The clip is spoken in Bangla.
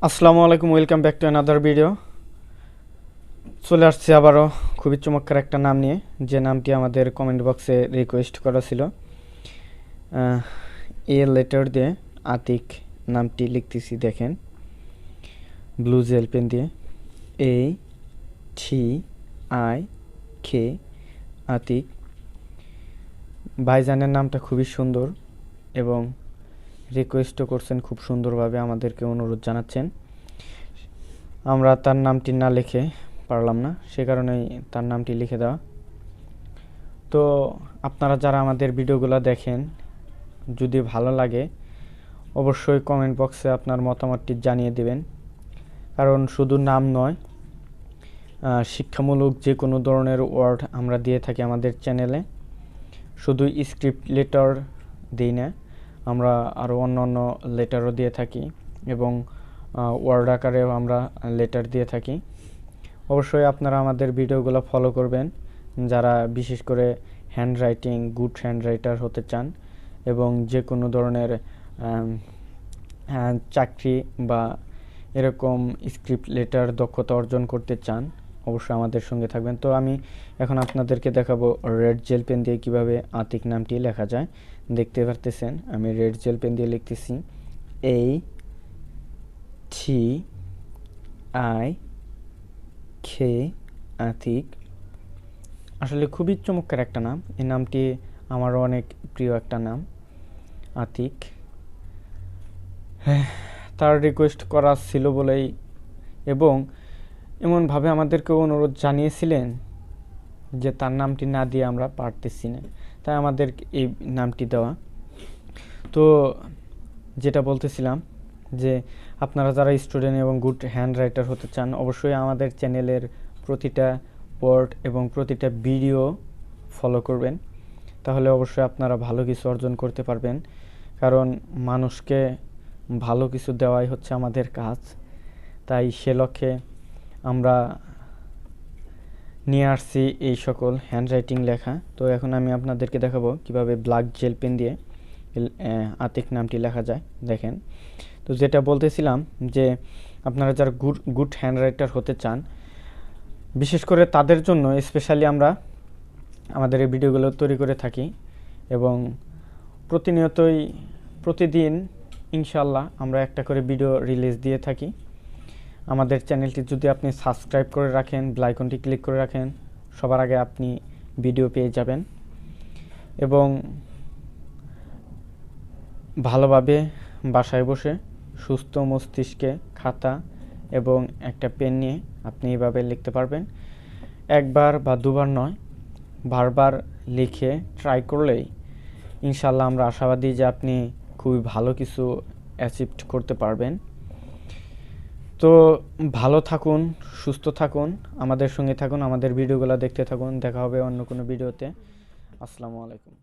আসসালামু আলাইকুম, welcome back to another video. চলে আসছি আবারও খুবই চমৎকার একটা নাম নিয়ে, যে নামটি আমাদের কমেন্ট বক্সে রিকোয়েস্ট করা ছিল। এ লেটার দিয়ে আতিক নামটি লিখতেছি, দেখেন ব্লু জেল পেন দিয়ে। এ টি আই কে, আতিক। ভাইজানের নামটা খুবই সুন্দর এবং রিকোয়েস্টও করছেন খুব সুন্দরভাবে, আমাদেরকে অনুরোধ জানাচ্ছেন। আমরা তার নামটি না লিখে পারলাম না, সে কারণেই তার নামটি লিখে দেওয়া। তো আপনারা যারা আমাদের ভিডিওগুলো দেখেন, যদি ভালো লাগে অবশ্যই কমেন্ট বক্সে আপনার মতামতটি জানিয়ে দেবেন। কারণ শুধু নাম নয়, শিক্ষামূলক যে কোনো ধরনের ওয়ার্ড আমরা দিয়ে থাকি আমাদের চ্যানেলে। শুধু স্ক্রিপ্ট লেটার দিই না, আমরা আরও অন্য অন্য লেটারও দিয়ে থাকি এবং ওয়ার্ড আকারেও আমরা লেটার দিয়ে থাকি। অবশ্যই আপনারা আমাদের ভিডিওগুলো ফলো করবেন, যারা বিশেষ করে গুড হ্যান্ড রাইটার হতে চান এবং যে কোনো ধরনের চাকরি বা এরকম স্ক্রিপ্ট লেটার দক্ষতা অর্জন করতে চান, অবশ্যই আমাদের সঙ্গে থাকবেন। তো আমি এখন আপনাদেরকে দেখাবো রেড জেল পেন দিয়ে কিভাবে আতিক নামটি লেখা যায়। দেখতে পারতেছেন আমি রেড জেল পেন দিয়ে লিখতেছি এই টি আই খে, আতিক। আসলে খুবই চমৎকার একটা নাম, এই নামটি আমারও অনেক প্রিয় একটা নাম, আতিক। হ্যাঁ, তার রিকোয়েস্ট করা ছিল বলেই এবং এমনভাবে আমাদেরকে অনুরোধ জানিয়েছিলেন যে তার নামটি না দিয়ে আমরা পারতেছি না, তাই আমাদের এই নামটি দেওয়া। তো যেটা বলতেছিলাম যে আপনারা যারা স্টুডেন্ট এবং গুড হ্যান্ড রাইটার হতে চান, অবশ্যই আমাদের চ্যানেলের প্রতিটা ওয়ার্ড এবং প্রতিটা ভিডিও ফলো করবেন, তাহলে অবশ্যই আপনারা ভালো কিছু অর্জন করতে পারবেন। কারণ মানুষকে ভালো কিছু দেওয়াই হচ্ছে আমাদের কাজ, তাই সে লক্ষ্যে আমরা নিয়ে আসছি এই সকল হ্যান্ডরাইটিং লেখা। তো এখন আমি আপনাদেরকে দেখাবো কিভাবে ব্ল্যাক জেল পেন দিয়ে আতিক নামটি লেখা যায়, দেখেন। তো যেটা বলতেছিলাম যে আপনারা যারা গুড হ্যান্ড রাইটার হতে চান, বিশেষ করে তাদের জন্য স্পেশালি আমরা আমাদের এই ভিডিওগুলো তৈরি করে থাকি এবং প্রতিদিন ইনশাল্লাহ আমরা একটা করে ভিডিও রিলিজ দিয়ে থাকি। আমাদের চ্যানেলটি যদি আপনি সাবস্ক্রাইব করে রাখেন, বেল আইকনটি ক্লিক করে রাখেন, সবার আগে আপনি ভিডিও পেয়ে যাবেন এবং ভালোভাবে বাসায় বসে সুস্থ মস্তিষ্কে খাতা এবং একটা পেন নিয়ে আপনি এভাবে লিখতে পারবেন। একবার বা দুবার নয়, বারবার লিখে ট্রাই করলেই ইনশাল্লাহ আমরা আশাবাদী যে আপনি খুবই ভালো কিছু অ্যাচিভ করতে পারবেন। তো ভালো থাকুন, সুস্থ থাকুন, আমাদের সঙ্গে থাকুন, আমাদের ভিডিওগুলো দেখতে থাকুন। দেখা হবে অন্য কোনো ভিডিওতে। আসসালামু আলাইকুম।